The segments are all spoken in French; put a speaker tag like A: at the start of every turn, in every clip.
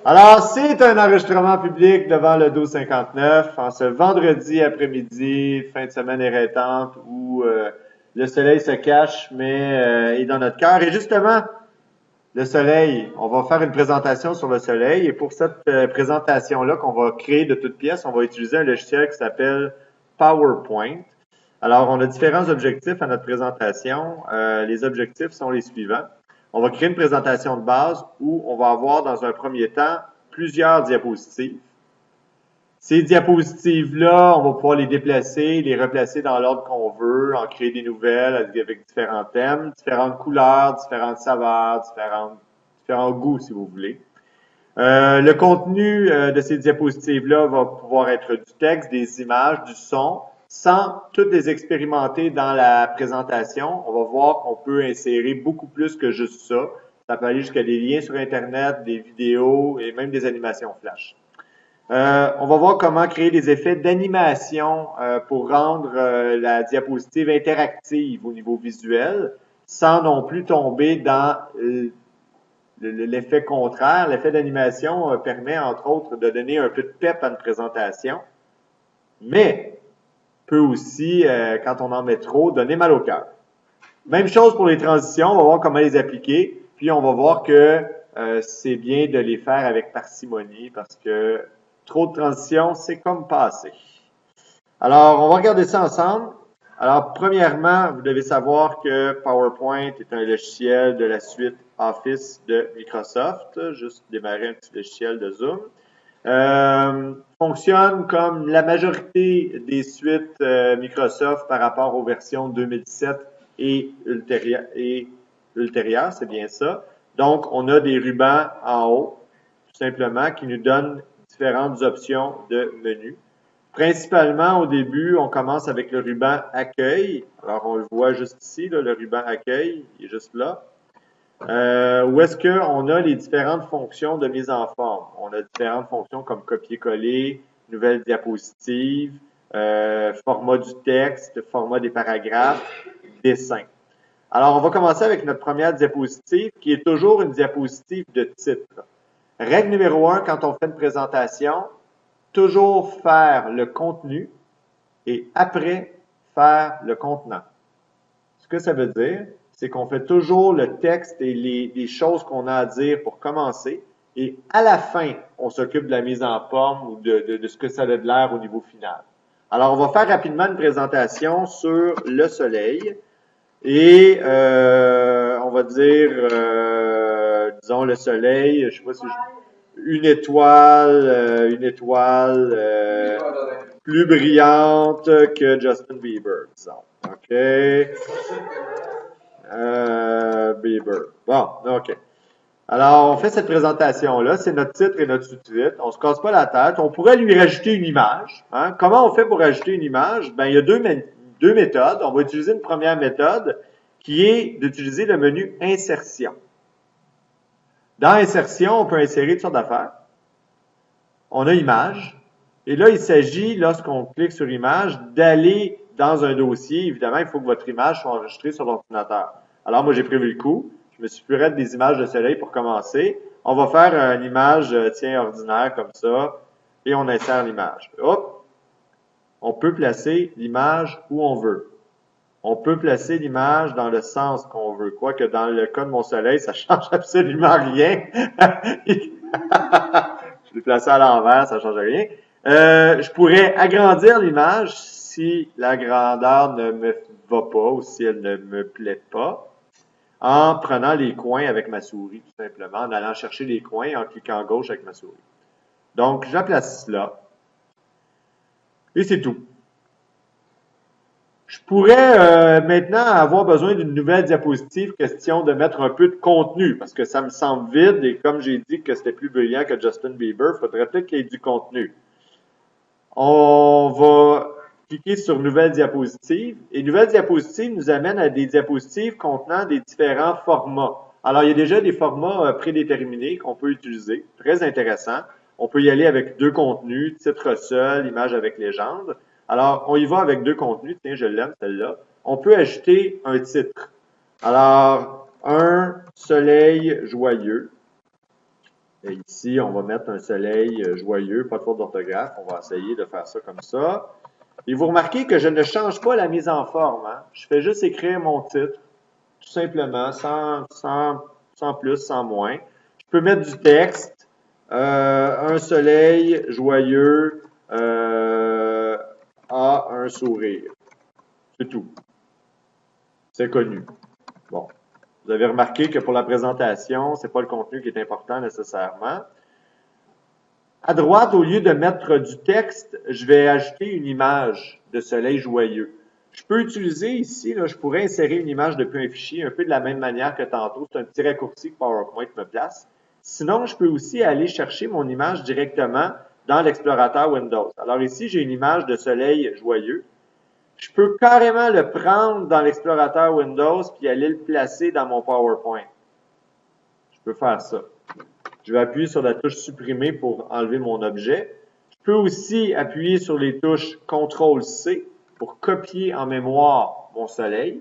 A: Alors, c'est un enregistrement public devant le 1259 en ce vendredi après-midi, fin de semaine éreintante, où le soleil se cache, mais est dans notre cœur. Et justement, le soleil, on va faire une présentation sur le soleil. Et pour cette présentation-là qu'on va créer de toutes pièces, on va utiliser un logiciel qui s'appelle PowerPoint. Alors, on a différents objectifs à notre présentation. Les objectifs sont les suivants. On va créer une présentation de base où on va avoir dans un premier temps plusieurs diapositives. Ces diapositives-là, on va pouvoir les déplacer, les replacer dans l'ordre qu'on veut, en créer des nouvelles avec différents thèmes, différentes couleurs, différentes saveurs, différents goûts, si vous voulez. Le contenu de ces diapositives-là va pouvoir être du texte, des images, du son, sans toutes les expérimenter dans la présentation. On va voir qu'on peut insérer beaucoup plus que juste ça. Ça peut aller jusqu'à des liens sur Internet, des vidéos et même des animations flash. On va voir comment créer des effets d'animation pour rendre la diapositive interactive au niveau visuel, sans non plus tomber dans l'effet contraire. L'effet d'animation permet, entre autres, de donner un peu de pep à une présentation, mais peut aussi, quand on en met trop, donner mal au cœur. Même chose pour les transitions, on va voir comment les appliquer, puis on va voir que c'est bien de les faire avec parcimonie, parce que trop de transitions, c'est comme pas assez. Alors, on va regarder ça ensemble. Alors, premièrement, vous devez savoir que PowerPoint est un logiciel de la suite Office de Microsoft. Juste démarrer un petit logiciel de Zoom. Fonctionne comme la majorité des suites Microsoft par rapport aux versions 2007 et ultérieures, c'est bien ça. Donc, on a des rubans en haut, tout simplement, qui nous donnent différentes options de menu. Principalement, au début, on commence avec le ruban Accueil. Alors, on le voit juste ici, là, le ruban Accueil, il est juste là. Où est-ce qu'on a les différentes fonctions de mise en forme? On a différentes fonctions comme copier-coller, nouvelle diapositive, format du texte, format des paragraphes, dessin. Alors, on va commencer avec notre première diapositive, qui est toujours une diapositive de titre. Règle numéro 1, quand on fait une présentation, toujours faire le contenu et après faire le contenant. Ce que ça veut dire, c'est qu'on fait toujours le texte et les choses qu'on a à dire pour commencer et à la fin, on s'occupe de la mise en forme ou de ce que ça a de l'air au niveau final. Alors, on va faire rapidement une présentation sur le soleil et on va dire, disons le soleil, je sais pas si une étoile plus brillante que Justin Bieber, disons. OK. Bieber. Bon, OK. Alors, on fait cette présentation-là. C'est notre titre et notre sous-titre. On se casse pas la tête. On pourrait lui rajouter une image. Hein? Comment on fait pour rajouter une image? Ben, il y a deux méthodes. On va utiliser une première méthode qui est d'utiliser le menu Insertion. Dans Insertion, on peut insérer toutes sortes d'affaires. On a Image. Et là, il s'agit, lorsqu'on clique sur Image, d'aller dans un dossier. Évidemment, il faut que votre image soit enregistrée sur l'ordinateur. Alors, moi, j'ai prévu le coup. Je me suis fait des images de soleil pour commencer. On va faire une image, ordinaire comme ça. Et on insère l'image. Hop! On peut placer l'image où on veut. On peut placer l'image dans le sens qu'on veut. Quoique dans le cas de mon soleil, ça change absolument rien. Je l'ai placé à l'envers, ça ne change rien. Je pourrais agrandir l'image si la grandeur ne me va pas ou si elle ne me plaît pas, en prenant les coins avec ma souris, tout simplement, en allant chercher les coins et en cliquant gauche avec ma souris. Donc, je la place là. Et c'est tout. Je pourrais maintenant avoir besoin d'une nouvelle diapositive, question de mettre un peu de contenu, parce que ça me semble vide, et comme j'ai dit que c'était plus brillant que Justin Bieber, il faudrait peut-être qu'il y ait du contenu. On va cliquer sur Nouvelle diapositive, et Nouvelle diapositive nous amène à des diapositives contenant des différents formats. Alors, il y a déjà des formats prédéterminés qu'on peut utiliser, très intéressant. On peut y aller avec deux contenus, titre seul, image avec légende. Alors, on y va avec deux contenus. Tiens, je l'aime, celle-là. On peut ajouter un titre. Alors, un soleil joyeux. Et ici, on va mettre un soleil joyeux, pas de faute d'orthographe. On va essayer de faire ça comme ça. Et vous remarquez que je ne change pas la mise en forme. Hein? Je fais juste écrire mon titre, tout simplement, sans plus, sans moins. Je peux mettre du texte, un soleil joyeux a un sourire. C'est tout. C'est connu. Bon. Vous avez remarqué que pour la présentation, c'est pas le contenu qui est important nécessairement. À droite, au lieu de mettre du texte, je vais ajouter une image de soleil joyeux. Je peux utiliser ici, là, je pourrais insérer une image depuis un fichier, un peu de la même manière que tantôt. C'est un petit raccourci que PowerPoint me place. Sinon, je peux aussi aller chercher mon image directement dans l'explorateur Windows. Alors ici, j'ai une image de soleil joyeux. Je peux carrément le prendre dans l'explorateur Windows puis aller le placer dans mon PowerPoint. Je peux faire ça. Je vais appuyer sur la touche supprimer pour enlever mon objet. Je peux aussi appuyer sur les touches CTRL-C pour copier en mémoire mon soleil.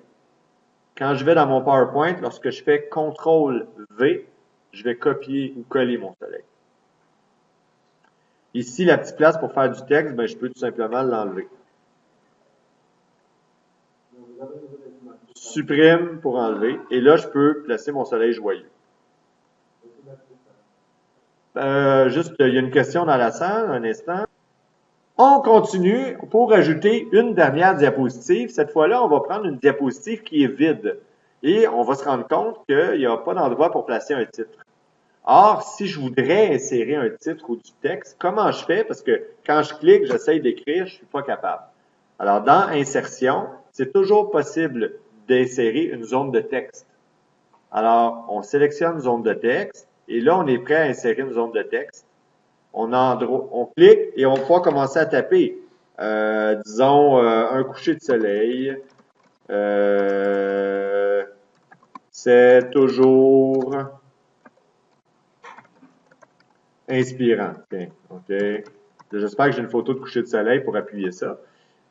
A: Quand je vais dans mon PowerPoint, lorsque je fais CTRL-V, je vais copier ou coller mon soleil. Ici, la petite place pour faire du texte, ben, je peux tout simplement l'enlever. Supprime pour enlever. Et là, je peux placer mon soleil joyeux. Juste, il y a une question dans la salle, un instant. On continue pour ajouter une dernière diapositive. Cette fois-là, on va prendre une diapositive qui est vide. Et on va se rendre compte qu'il n'y a pas d'endroit pour placer un titre. Or, si je voudrais insérer un titre ou du texte, comment je fais? Parce que quand je clique, j'essaye d'écrire, je ne suis pas capable. Alors, dans Insertion, c'est toujours possible d'insérer une zone de texte. Alors, on sélectionne zone de texte et là, on est prêt à insérer une zone de texte. On clique et on va commencer à taper. Disons, un coucher de soleil. C'est toujours inspirant. Tiens, OK. J'espère que j'ai une photo de coucher de soleil pour appuyer ça.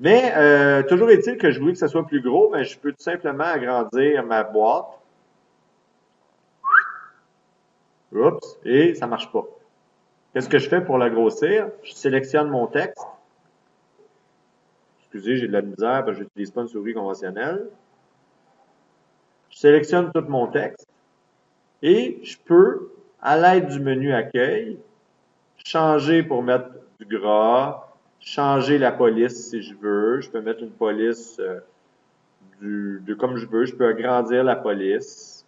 A: Mais toujours est-il que je voulais que ça soit plus gros, mais je peux tout simplement agrandir ma boîte. Oups, et ça marche pas. Qu'est-ce que je fais pour la grossir? Je sélectionne mon texte. Excusez, j'ai de la misère parce que je n'utilise pas une souris conventionnelle. Je sélectionne tout mon texte et je peux, à l'aide du menu Accueil, changer pour mettre du gras, changer la police si je veux. Je peux mettre une police comme je veux. Je peux agrandir la police.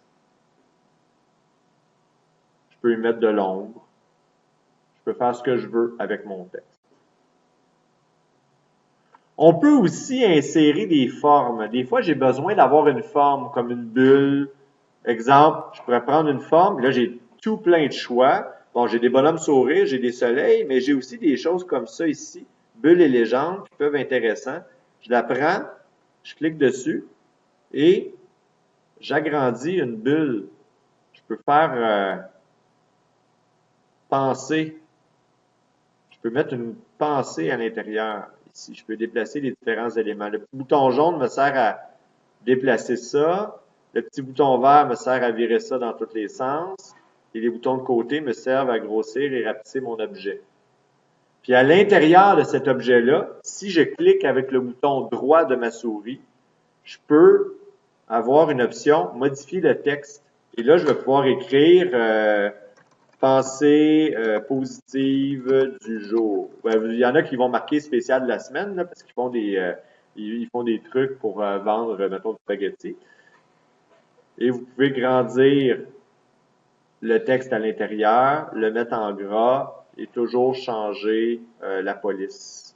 A: Je peux y mettre de l'ombre. Je peux faire ce que je veux avec mon texte. On peut aussi insérer des formes. Des fois, j'ai besoin d'avoir une forme comme une bulle. Exemple, je pourrais prendre une forme, là, j'ai tout plein de choix. Bon, j'ai des bonhommes sourires, j'ai des soleils, mais j'ai aussi des choses comme ça ici, bulles et légendes, qui peuvent être intéressantes. Je la prends, je clique dessus et j'agrandis une bulle. Je peux faire penser. Je peux mettre une pensée à l'intérieur. Ici, je peux déplacer les différents éléments. Le petit bouton jaune me sert à déplacer ça. Le petit bouton vert me sert à virer ça dans tous les sens. Et les boutons de côté me servent à grossir et rapetisser mon objet. Puis à l'intérieur de cet objet-là, si je clique avec le bouton droit de ma souris, je peux avoir une option « Modifier le texte ». Et là, je vais pouvoir écrire pensée positive du jour. Ben, il y en a qui vont marquer spécial de la semaine, là, parce qu'ils font ils font des trucs pour vendre, mettons, du spaghetti. Et vous pouvez grandir le texte à l'intérieur, le mettre en gras et toujours changer la police.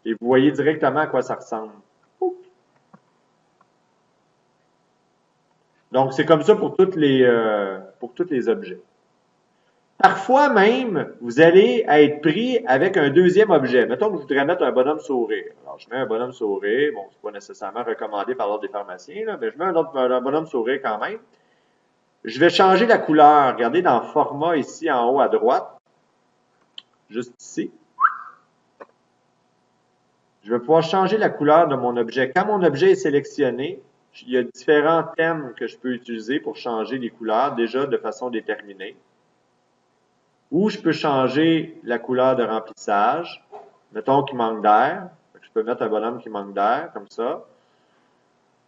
A: Et vous voyez directement à quoi ça ressemble. Donc, c'est comme ça pour tous les objets. Parfois même, vous allez être pris avec un deuxième objet. Mettons que je voudrais mettre un bonhomme sourire. Alors, je mets un bonhomme sourire. Bon, c'est pas nécessairement recommandé par l'ordre des pharmaciens, là, mais je mets un bonhomme sourire quand même. Je vais changer la couleur. Regardez dans Format ici en haut à droite. Juste ici. Je vais pouvoir changer la couleur de mon objet. Quand mon objet est sélectionné, il y a différents thèmes que je peux utiliser pour changer les couleurs, déjà de façon déterminée. Ou je peux changer la couleur de remplissage. Mettons qu'il manque d'air. Je peux mettre un bonhomme qui manque d'air, comme ça.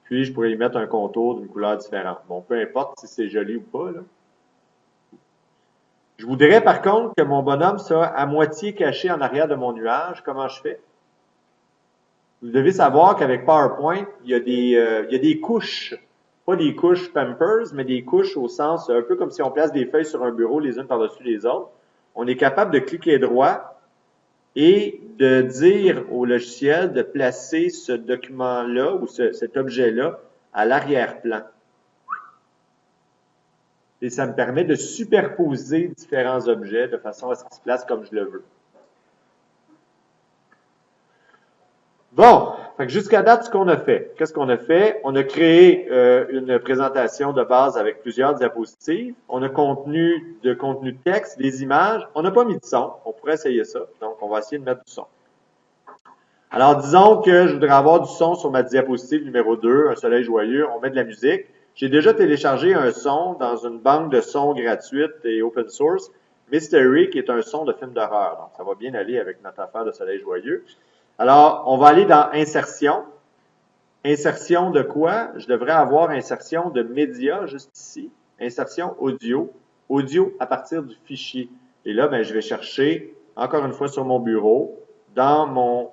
A: Puis, je pourrais y mettre un contour d'une couleur différente. Bon, peu importe si c'est joli ou pas, là. Je voudrais, par contre, que mon bonhomme soit à moitié caché en arrière de mon nuage. Comment je fais? Vous devez savoir qu'avec PowerPoint, il y a des couches. Pas des couches Pampers, mais des couches au sens, un peu comme si on place des feuilles sur un bureau les unes par-dessus les autres. On est capable de cliquer droit et de dire au logiciel de placer ce document-là ou cet objet-là à l'arrière-plan. Et ça me permet de superposer différents objets de façon à ce qu'ils se placent comme je le veux. Bon, fait que jusqu'à date, ce qu'on a fait, qu'est-ce qu'on a fait? On a créé une présentation de base avec plusieurs diapositives. On a contenu de texte, des images. On n'a pas mis de son. On pourrait essayer ça. Donc, on va essayer de mettre du son. Alors, disons que je voudrais avoir du son sur ma diapositive numéro 2, un soleil joyeux. On met de la musique. J'ai déjà téléchargé un son dans une banque de sons gratuite et open source, Mystery, qui est un son de film d'horreur. Donc, ça va bien aller avec notre affaire de soleil joyeux. Alors, on va aller dans Insertion. Insertion de quoi? Je devrais avoir insertion de médias juste ici. Insertion audio. Audio à partir du fichier. Et là, ben, je vais chercher, encore une fois sur mon bureau, dans mon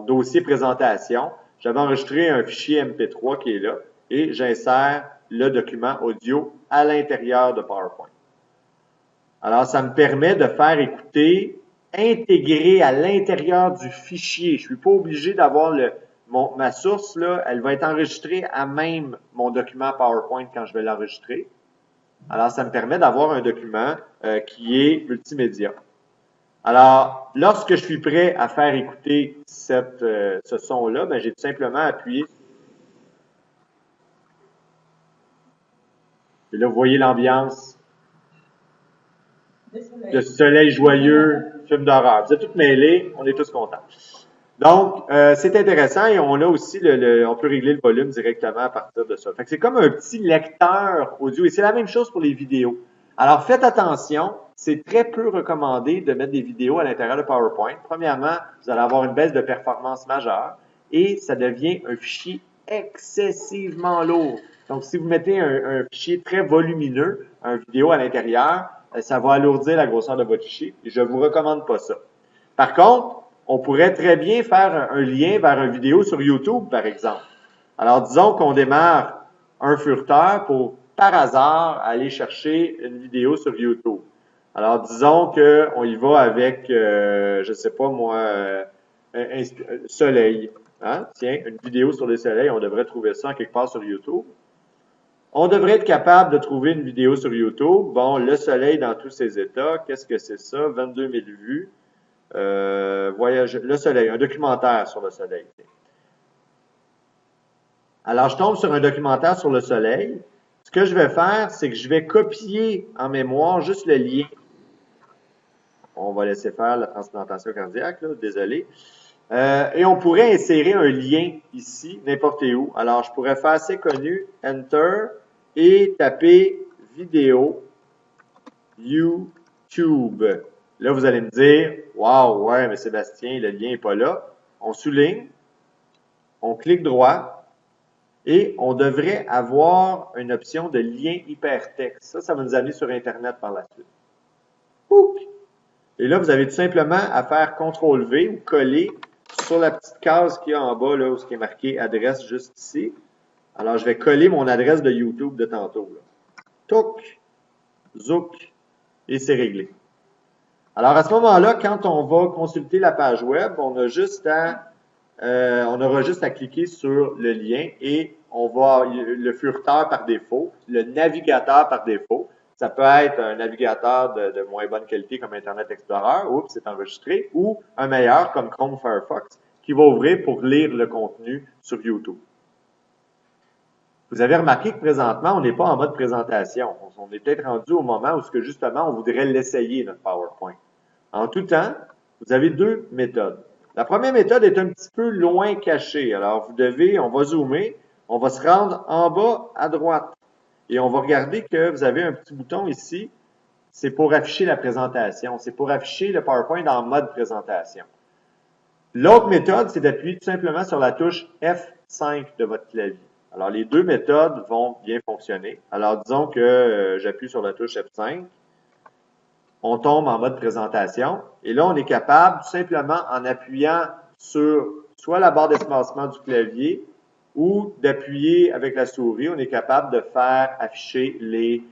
A: dossier présentation, j'avais enregistré un fichier MP3 qui est là et j'insère le document audio à l'intérieur de PowerPoint. Alors, ça me permet de faire écouter intégré à l'intérieur du fichier. Je suis pas obligé d'avoir ma source, là, elle va être enregistrée à même mon document PowerPoint quand je vais l'enregistrer. Alors, ça me permet d'avoir un document qui est multimédia. Alors, lorsque je suis prêt à faire écouter ce son-là, ben, j'ai tout simplement appuyé. Et là, vous voyez l'ambiance de soleil joyeux, film d'horreur. Vous êtes tous mêlés, on est tous contents. Donc, c'est intéressant et on a aussi on peut régler le volume directement à partir de ça. Fait que c'est comme un petit lecteur audio et c'est la même chose pour les vidéos. Alors, faites attention, c'est très peu recommandé de mettre des vidéos à l'intérieur de PowerPoint. Premièrement, vous allez avoir une baisse de performance majeure et ça devient un fichier excessivement lourd. Donc, si vous mettez un fichier très volumineux, un vidéo à l'intérieur, ça va alourdir la grosseur de votre fichier et je vous recommande pas ça. Par contre, on pourrait très bien faire un lien vers une vidéo sur YouTube, par exemple. Alors, disons qu'on démarre un furteur pour, par hasard, aller chercher une vidéo sur YouTube. Alors, disons qu'on y va avec, je sais pas moi, un soleil. Hein? Tiens, une vidéo sur le soleil, on devrait trouver ça quelque part sur YouTube. On devrait être capable de trouver une vidéo sur YouTube. Bon, le soleil dans tous ses états, qu'est-ce que c'est ça? 22 000 vues. Le soleil, un documentaire sur le soleil. Alors, je tombe sur un documentaire sur le soleil. Ce que je vais faire, c'est que je vais copier en mémoire juste le lien. On va laisser faire la transplantation cardiaque, là, désolé. Et on pourrait insérer un lien ici, n'importe où. Alors, je pourrais faire c'est connu, Enter, et taper vidéo YouTube. Là, vous allez me dire, waouh, ouais, mais Sébastien, le lien n'est pas là. On souligne, on clique droit et on devrait avoir une option de lien hypertexte. Ça va nous amener sur Internet par la suite. Oup! Et là, vous avez tout simplement à faire CTRL-V ou coller sur la petite case qu'il y a en bas, là, où il est marqué adresse juste ici. Alors, je vais coller mon adresse de YouTube de tantôt. Là. Touc, zouk, et c'est réglé. Alors, à ce moment-là, quand on va consulter la page web, on aura juste à cliquer sur le lien et on va, le furteur par défaut, le navigateur par défaut, ça peut être un navigateur de moins bonne qualité comme Internet Explorer, oups, c'est enregistré, ou un meilleur comme Chrome Firefox, qui va ouvrir pour lire le contenu sur YouTube. Vous avez remarqué que présentement, on n'est pas en mode présentation. On est peut-être rendu au moment où justement, on voudrait l'essayer, notre PowerPoint. En tout temps, vous avez deux méthodes. La première méthode est un petit peu loin cachée. Alors, on va zoomer, on va se rendre en bas à droite. Et on va regarder que vous avez un petit bouton ici, c'est pour afficher la présentation. C'est pour afficher le PowerPoint en mode présentation. L'autre méthode, c'est d'appuyer tout simplement sur la touche F5 de votre clavier. Alors, les deux méthodes vont bien fonctionner. Alors, disons que j'appuie sur la touche F5. On tombe en mode présentation. Et là, on est capable, tout simplement, en appuyant sur soit la barre d'espacement du clavier ou d'appuyer avec la souris, on est capable de faire afficher les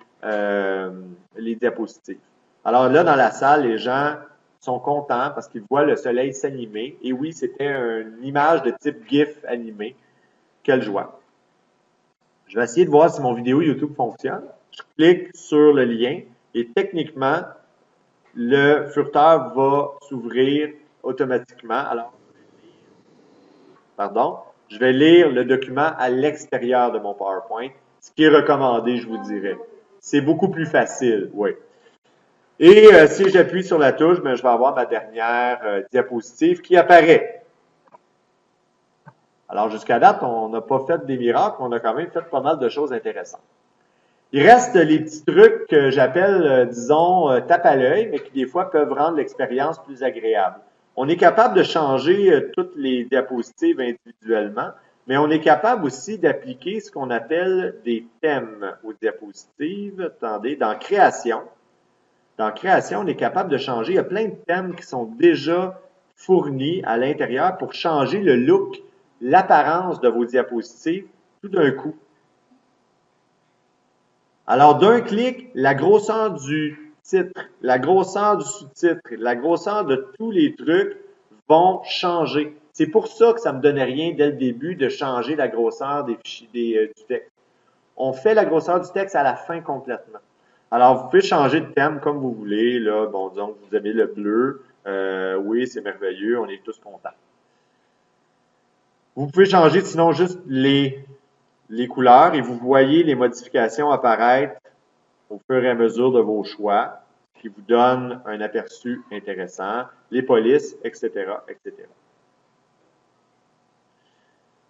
A: diapositives. Alors là, dans la salle, les gens sont contents parce qu'ils voient le soleil s'animer. Et oui, c'était une image de type GIF animé. Quelle joie! Je vais essayer de voir si mon vidéo YouTube fonctionne. Je clique sur le lien et techniquement, le furteur va s'ouvrir automatiquement. Alors, je vais lire le document à l'extérieur de mon PowerPoint, ce qui est recommandé, je vous dirais. C'est beaucoup plus facile, oui. Et si j'appuie sur la touche, je vais avoir ma dernière diapositive qui apparaît. Alors, jusqu'à date, on n'a pas fait des miracles, on a quand même fait pas mal de choses intéressantes. Il reste les petits trucs que j'appelle, disons, tape à l'œil, mais qui des fois peuvent rendre l'expérience plus agréable. On est capable de changer toutes les diapositives individuellement, mais on est capable aussi d'appliquer ce qu'on appelle des thèmes aux diapositives. Attendez, dans Création. Dans Création, on est capable de changer. Il y a plein de thèmes qui sont déjà fournis à l'intérieur pour changer le look, l'apparence de vos diapositives tout d'un coup. Alors, d'un clic, la grosseur du titre, la grosseur du sous-titre, la grosseur de tous les trucs vont changer. C'est pour ça que ça me donnait rien dès le début de changer la grosseur des fichiers du texte. On fait la grosseur du texte à la fin complètement. Alors, vous pouvez changer de thème comme vous voulez. Là, bon, disons que vous aimez le bleu. Oui, c'est merveilleux, on est tous contents. Vous pouvez changer sinon juste les couleurs et vous voyez les modifications apparaître au fur et à mesure de vos choix qui vous donnent un aperçu intéressant, les polices, etc., etc.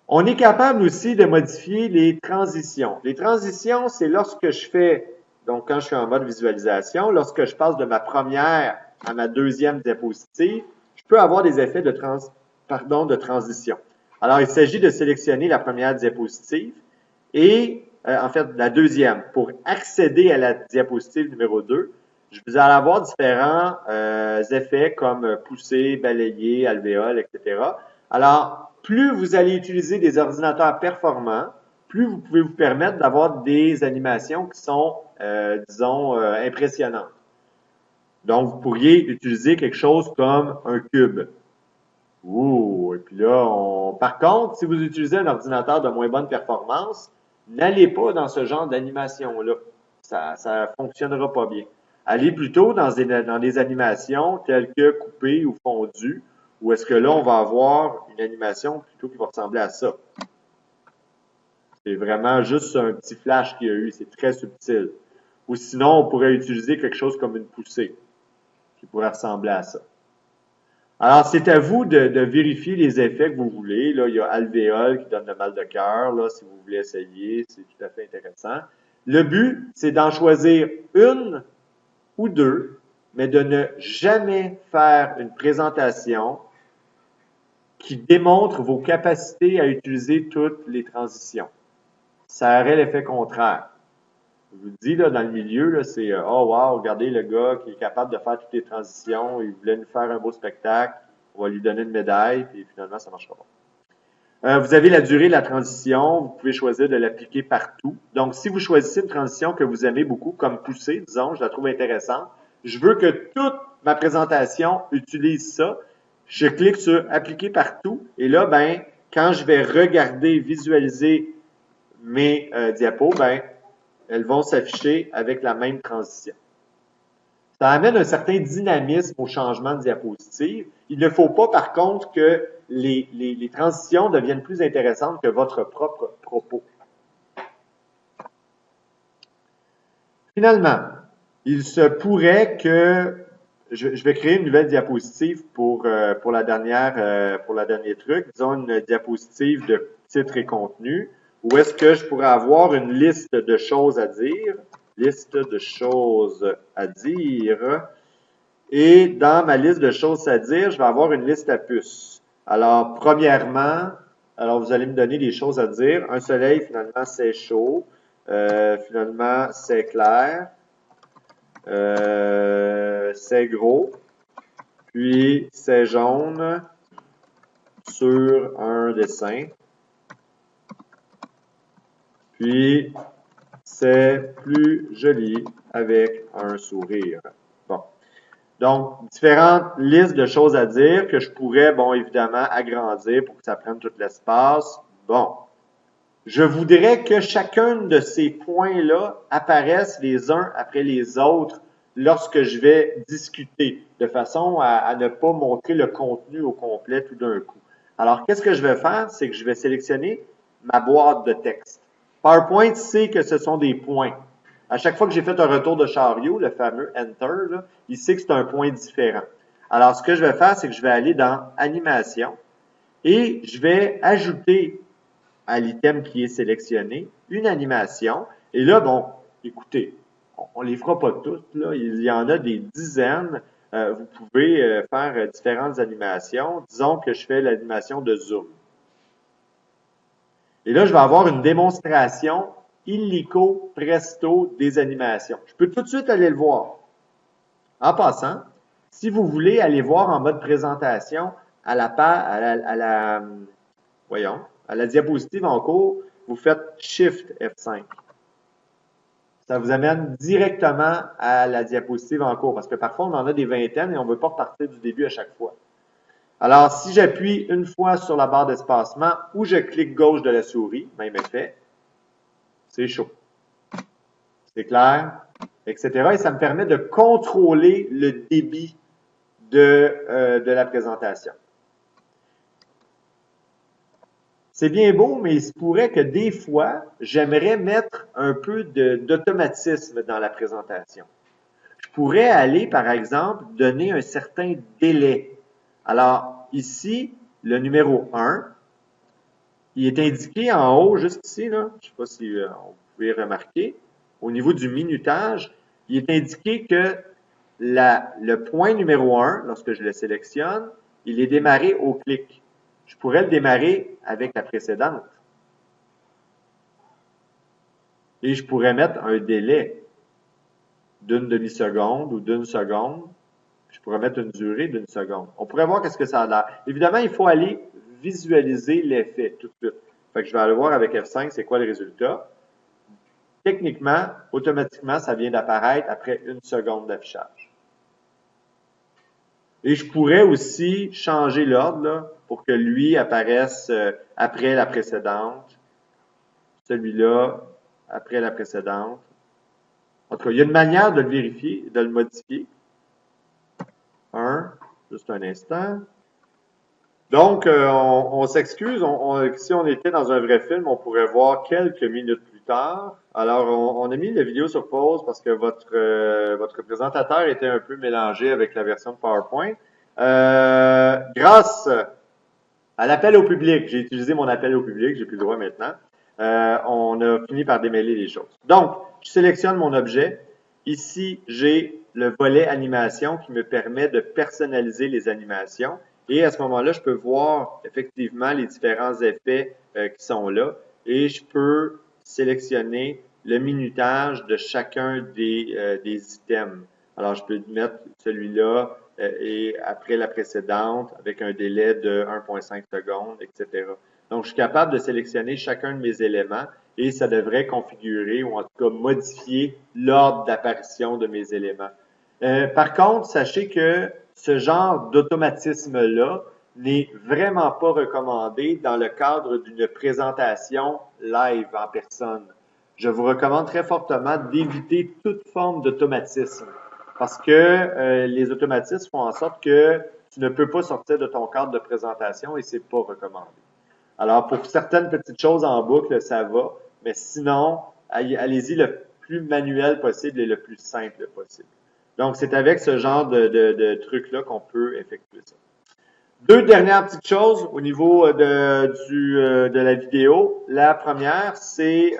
A: On est capable aussi de modifier les transitions. Les transitions, c'est lorsque je fais, donc quand je suis en mode visualisation, lorsque je passe de ma première à ma deuxième diapositive, je peux avoir des effets de transition. Alors, il s'agit de sélectionner la première diapositive et, en fait, la deuxième. Pour accéder à la diapositive numéro 2, vous allez avoir différents effets comme pousser, balayer, alvéole, etc. Alors, plus vous allez utiliser des ordinateurs performants, plus vous pouvez vous permettre d'avoir des animations qui sont, disons, impressionnantes. Donc, vous pourriez utiliser quelque chose comme un cube. Ouh, et puis là, par contre, si vous utilisez un ordinateur de moins bonne performance, n'allez pas dans ce genre d'animation-là. Ça ne fonctionnera pas bien. Allez plutôt dans des animations telles que coupé ou fondu, où est-ce que là, on va avoir une animation plutôt qui va ressembler à ça. C'est vraiment juste un petit flash qu'il y a eu, c'est très subtil. Ou sinon, on pourrait utiliser quelque chose comme une poussée, qui pourrait ressembler à ça. Alors, c'est à vous de vérifier les effets que vous voulez. Là, il y a alvéole qui donne le mal de cœur, là, si vous voulez essayer, c'est tout à fait intéressant. Le but, c'est d'en choisir une ou deux, mais de ne jamais faire une présentation qui démontre vos capacités à utiliser toutes les transitions. Ça aurait l'effet contraire. Je vous dis, là, dans le milieu, là, c'est « Oh, wow, regardez le gars qui est capable de faire toutes les transitions, il voulait nous faire un beau spectacle, on va lui donner une médaille, puis finalement, ça ne marchera pas. » Vous avez la durée de la transition, vous pouvez choisir de l'appliquer partout. Donc, si vous choisissez une transition que vous aimez beaucoup, comme pousser, disons, je la trouve intéressante, je veux que toute ma présentation utilise ça, je clique sur « Appliquer partout » et là, ben, quand je vais regarder, visualiser mes diapos, ben, elles vont s'afficher avec la même transition. Ça amène un certain dynamisme au changement de diapositive. Il ne faut pas, par contre, que les transitions deviennent plus intéressantes que votre propre propos. Finalement, il se pourrait que je vais créer une nouvelle diapositive pour le dernier truc, disons une diapositive de titre et contenu, où est-ce que je pourrais avoir une liste de choses à dire. liste de choses à dire. Et dans ma liste de choses à dire, je vais avoir une liste à puces. Alors, premièrement, alors vous allez me donner des choses à dire. Un soleil, finalement, c'est chaud. Finalement, c'est clair. C'est gros. Puis, c'est jaune sur un dessin. Puis, c'est plus joli avec un sourire. Bon. Donc, différentes listes de choses à dire que je pourrais, bon, évidemment, agrandir pour que ça prenne tout l'espace. Bon. Je voudrais que chacun de ces points-là apparaisse les uns après les autres lorsque je vais discuter, de façon à ne pas montrer le contenu au complet tout d'un coup. Alors, qu'est-ce que je vais faire? C'est que je vais sélectionner ma boîte de texte. PowerPoint sait que ce sont des points. À chaque fois que j'ai fait un retour de chariot, le fameux Enter, là, il sait que c'est un point différent. Alors, ce que je vais faire, c'est que je vais aller dans Animation et je vais ajouter à l'item qui est sélectionné une animation. Et là, bon, écoutez, on les fera pas toutes, là. Il y en a des dizaines. Vous pouvez faire différentes animations. Disons que je fais l'animation de zoom. Et là, je vais avoir une démonstration illico presto des animations. Je peux tout de suite aller le voir. En passant, si vous voulez aller voir en mode présentation à la diapositive en cours, vous faites Shift F5. Ça vous amène directement à la diapositive en cours parce que parfois on en a des vingtaines et on ne veut pas repartir du début à chaque fois. Alors, si j'appuie une fois sur la barre d'espacement ou je clique gauche de la souris, même effet, c'est chaud. C'est clair, etc. Et ça me permet de contrôler le débit de la présentation. C'est bien beau, mais il se pourrait que des fois, j'aimerais mettre un peu d'automatisme dans la présentation. Je pourrais aller, par exemple, donner un certain délai. Alors, ici, le numéro 1, il est indiqué en haut, juste ici, là, je ne sais pas si vous pouvez remarquer, au niveau du minutage, il est indiqué que le point numéro 1, lorsque je le sélectionne, il est démarré au clic. Je pourrais le démarrer avec la précédente. Et je pourrais mettre un délai d'une demi-seconde ou d'une seconde. Je pourrais mettre une durée d'une seconde. On pourrait voir qu'est-ce que ça a l'air. Évidemment, il faut aller visualiser l'effet tout de suite. Fait que je vais aller voir avec F5 c'est quoi le résultat. Techniquement, automatiquement, ça vient d'apparaître après une seconde d'affichage. Et je pourrais aussi changer l'ordre pour que lui apparaisse après la précédente. Celui-là, après la précédente. En tout cas, il y a une manière de le vérifier, de le modifier. Juste un instant. Donc, on s'excuse. Si on était dans un vrai film, on pourrait voir quelques minutes plus tard. Alors, on a mis la vidéo sur pause parce que votre présentateur était un peu mélangé avec la version de PowerPoint. Grâce à l'appel au public, j'ai utilisé mon appel au public, j'ai plus le droit maintenant. On a fini par démêler les choses. Donc, je sélectionne mon objet. Ici, j'ai le volet animation qui me permet de personnaliser les animations. Et à ce moment-là, je peux voir effectivement les différents effets qui sont là. Et je peux sélectionner le minutage de chacun des items. Alors, je peux mettre celui-là et après la précédente avec un délai de 1,5 secondes, etc. Donc, je suis capable de sélectionner chacun de mes éléments et ça devrait configurer ou en tout cas modifier l'ordre d'apparition de mes éléments. Par contre, sachez que ce genre d'automatisme-là n'est vraiment pas recommandé dans le cadre d'une présentation live en personne. Je vous recommande très fortement d'éviter toute forme d'automatisme parce que les automatismes font en sorte que tu ne peux pas sortir de ton cadre de présentation et c'est pas recommandé. Alors, pour certaines petites choses en boucle, ça va, mais sinon, allez-y le plus manuel possible et le plus simple possible. Donc, c'est avec ce genre de truc-là qu'on peut effectuer ça. Deux dernières petites choses au niveau de la vidéo. La première, c'est,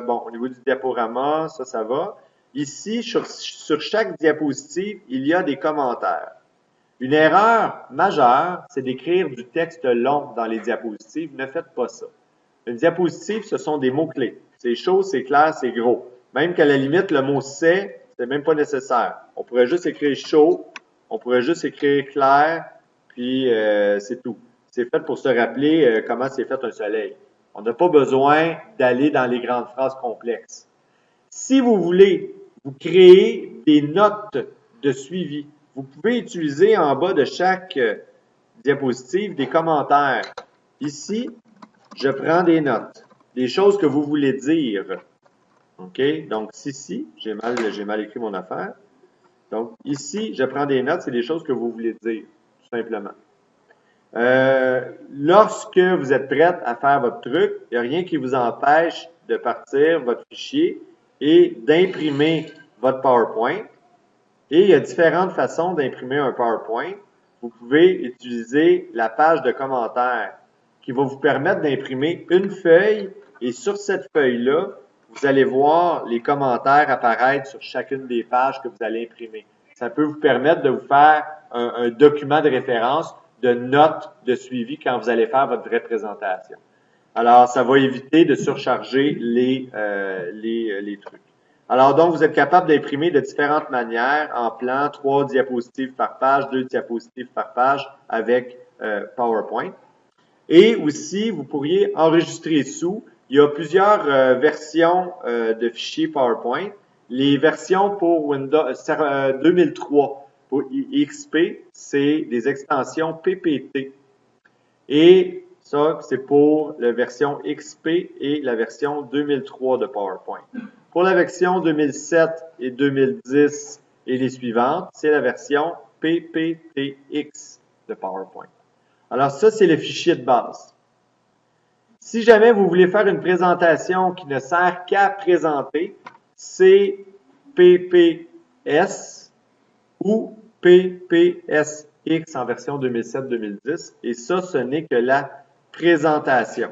A: bon, au niveau du diaporama, ça va. ici, sur chaque diapositive, il y a des commentaires. Une erreur majeure, c'est d'écrire du texte long dans les diapositives. Ne faites pas ça. Une diapositive, ce sont des mots-clés. C'est chaud, c'est clair, c'est gros. Même qu'à la limite, le mot « c'est », c'est même pas nécessaire. On pourrait juste écrire « chaud », on pourrait juste écrire « clair », puis c'est tout. C'est fait pour se rappeler comment c'est fait un soleil. On n'a pas besoin d'aller dans les grandes phrases complexes. Si vous voulez vous créer des notes de suivi, vous pouvez utiliser en bas de chaque diapositive des commentaires. Ici, je prends des notes, des choses que vous voulez dire. OK? Donc, ici, j'ai mal écrit mon affaire. Donc, ici, je prends des notes, c'est des choses que vous voulez dire, tout simplement. Lorsque vous êtes prête à faire votre truc, il n'y a rien qui vous empêche de partir votre fichier et d'imprimer votre PowerPoint. Et il y a différentes façons d'imprimer un PowerPoint. Vous pouvez utiliser la page de commentaires qui va vous permettre d'imprimer une feuille et sur cette feuille-là, vous allez voir les commentaires apparaître sur chacune des pages que vous allez imprimer. Ça peut vous permettre de vous faire un document de référence, de notes de suivi quand vous allez faire votre vraie présentation. Alors, ça va éviter de surcharger les trucs. Alors, donc, vous êtes capable d'imprimer de différentes manières en plan, 3 diapositives par page, 2 diapositives par page avec PowerPoint. Et aussi, vous pourriez enregistrer sous. Il y a plusieurs versions de fichiers PowerPoint. Les versions pour Windows 2003, pour XP, c'est des extensions PPT. Et ça, c'est pour la version XP et la version 2003 de PowerPoint. Pour la version 2007 et 2010 et les suivantes, c'est la version PPTX de PowerPoint. Alors ça, c'est le fichier de base. Si jamais vous voulez faire une présentation qui ne sert qu'à présenter, c'est PPS ou PPSX en version 2007-2010. Et ça, ce n'est que la présentation.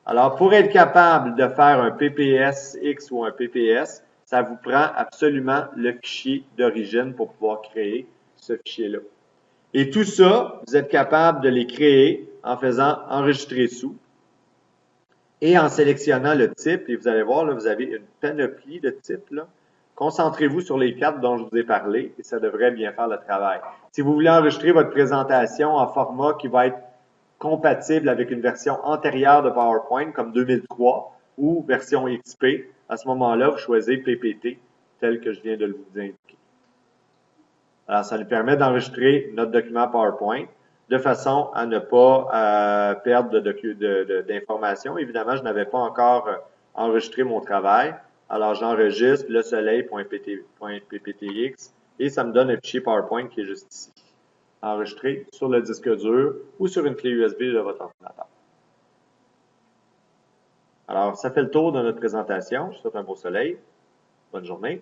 A: Alors, pour être capable de faire un PPSX ou un PPS, ça vous prend absolument le fichier d'origine pour pouvoir créer ce fichier-là. Et tout ça, vous êtes capable de les créer en faisant enregistrer sous et en sélectionnant le type. Et vous allez voir, là, vous avez une panoplie de types, là. Concentrez-vous sur les 4 dont je vous ai parlé et ça devrait bien faire le travail. Si vous voulez enregistrer votre présentation en format qui va être compatible avec une version antérieure de PowerPoint comme 2003 ou version XP, à ce moment-là, vous choisissez PPT tel que je viens de vous indiquer. Alors, ça nous permet d'enregistrer notre document PowerPoint de façon à ne pas perdre d'informations. Évidemment, je n'avais pas encore enregistré mon travail. Alors, j'enregistre le soleil.pptx et ça me donne un fichier PowerPoint qui est juste ici, enregistré sur le disque dur ou sur une clé USB de votre ordinateur. Alors, ça fait le tour de notre présentation. Je vous souhaite un beau soleil. Bonne journée.